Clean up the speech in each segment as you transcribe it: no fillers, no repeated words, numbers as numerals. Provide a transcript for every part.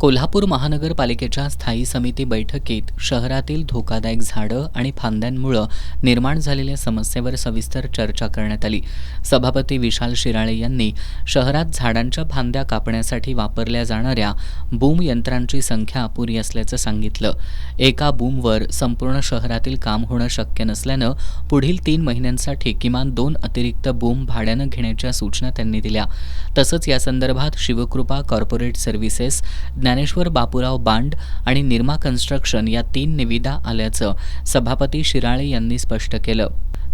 कोल्हापूर महानगरपालिकेच्या स्थायी समिती बैठकीत शहरातील धोकादायक झाडं आणि फांद्यांमुळे निर्माण झालेल्या समस्येवर सविस्तर चर्चा करण्यात आली। सभापती विशाल शिराळे यांनी शहरात झाडांच्या फांद्या कापण्यासाठी वापरल्या जाणाऱ्या बूम यंत्रांची संख्या अपुरी असल्याचं सांगितलं। एका बूमवर संपूर्ण शहरातील काम होणं शक्य नसल्यानं पुढील 3 महिन्यांसाठी किमान 2 अतिरिक्त बूम भाड्यानं घेण्याच्या सूचना त्यांनी दिल्या। तसंच या संदर्भात शिवकृपा कॉर्पोरेट सर्व्हिसेस, ज्ञानेश्वर बापूराव बांड आणि निर्मा कन्स्ट्रक्शन या 3 निविदा आल्याचं सभापती शिराळे यांनी स्पष्ट केलं।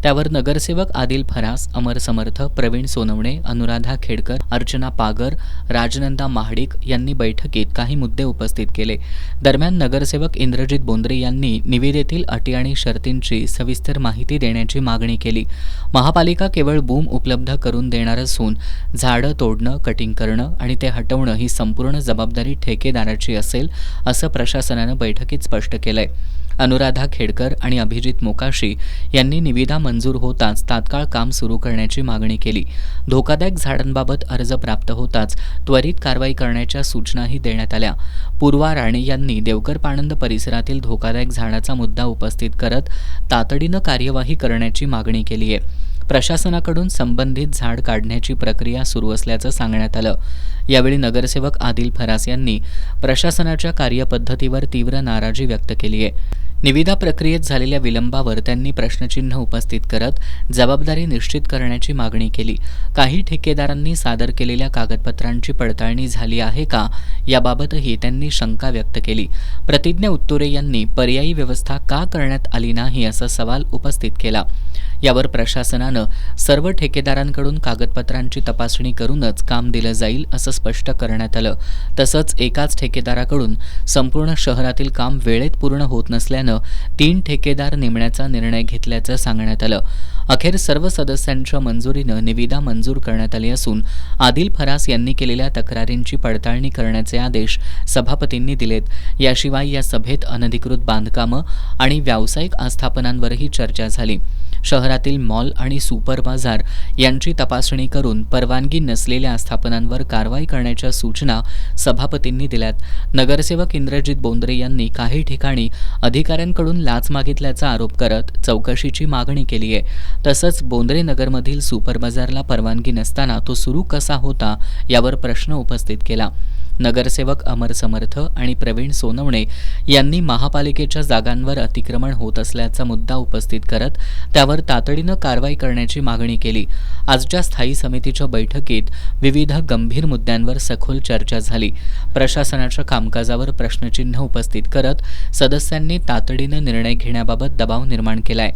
त्यावर नगरसेवक आदिल फरास, अमर समर्थ, प्रवीण सोनवणे, अनुराधा खेडकर, अर्चना पागर, राजनंदा महाडिक यांनी बैठकीत काही मुद्दे उपस्थित केले। दरम्यान नगरसेवक इंद्रजित बोंद्रे यांनी निविदेतील अटी आणि शर्तींची सविस्तर माहिती देण्याची मागणी केली। महापालिका केवळ बूम उपलब्ध करून देणार असून झाडं तोडणं, कटिंग करणं आणि ते हटवणं ही संपूर्ण जबाबदारी ठेकेदाराची असेल, असं प्रशासनानं बैठकीत स्पष्ट केलंय। अनुराधा खेडकर आणि अभिजित मोकाशी यांनी निविदा मंजूर होताच तात्काळ काम सुरू करण्याची मागणी केली। धोकादायक झाडांबाबत अर्ज प्राप्त होताच त्वरित कारवाई करण्याच्या सूचनाही देण्यात आल्या। पूर्वा राणे यांनी देवकर पाणंद परिसरातील धोकादायक झाडाचा मुद्दा उपस्थित करत तातडीनं कार्यवाही करण्याची मागणी केली आहे। प्रशासनाकडून संबंधित झाड काढण्याची प्रक्रिया सुरू असल्याचं सांगण्यात आलं। यावेळी नगरसेवक आदिल फरास यांनी प्रशासनाच्या कार्यपद्धतीवर तीव्र नाराजी व्यक्त केली आहे। निविदा प्रक्रियेत झालेल्या विलंबावर त्यांनी प्रश्नचिन्ह उपस्थित करत जबाबदारी निश्चित करण्याची मागणी केली। काही ठेकेदारांनी सादर केलेल्या कागदपत्रांची पडताळणी झाली आहे का, याबाबतही त्यांनी शंका व्यक्त केली। प्रतिज्ञा उत्तुरे यांनी पर्यायी व्यवस्था का करण्यात आली नाही असा सवाल उपस्थित केला। यावर प्रशासनानं सर्व ठेकेदारांकडून कागदपत्रांची तपासणी करूनच काम दिलं जाईल असं स्पष्ट करण्यात आलं। तसंच एकाच ठेकेदाराकडून संपूर्ण शहरातील काम वेळेत पूर्ण होत नसल्यानं 3 ठेकेदार नेमण्याचा निर्णय घेतल्याचं सांगण्यात आलं। अखेर सर्व सदस्यांच्या मंजुरीनं निविदा मंजूर करण्यात आली असून आदिल फरास यांनी केलेल्या तक्रारींची पडताळणी करण्याचे आदेश सभापतींनी दिलेत। याशिवाय या सभेत अनधिकृत बांधकामं आणि व्यावसायिक आस्थापनांवरही चर्चा झाली। शहरातील मॉल आणि सुपर बाजार यांची तपासणी करून परवानगी नसलेल्या आस्थापनांवर कारवाई करण्याच्या सूचना सभापतींनी दिल्यात। नगरसेवक इंद्रजित बोंद्रे यांनी काही ठिकाणी अधिकाऱ्यांकडून लाच मागितल्याचा आरोप करत चौकशीची मागणी केली आहे। तसंच बोंद्रे नगरमधील सुपर बाजारला परवानगी नसताना तो सुरू कसा होता, यावर प्रश्न उपस्थित केला। नगरसेवक अमर समर्थ आणि प्रवीण सोनवणे यांनी महापालिकेच्या जागांवर अतिक्रमण होत असल्याचा मुद्दा उपस्थित करत त्यावर तातडीनं कारवाई करण्याची मागणी केली। आजच्या स्थायी समितीच्या बैठकीत विविध गंभीर मुद्द्यांवर सखोल चर्चा झाली। प्रशासनाच्या कामकाजावर प्रश्नचिन्ह उपस्थित करत सदस्यांनी तातडीनं निर्णय घेण्याबाबत दबाव निर्माण केलाय।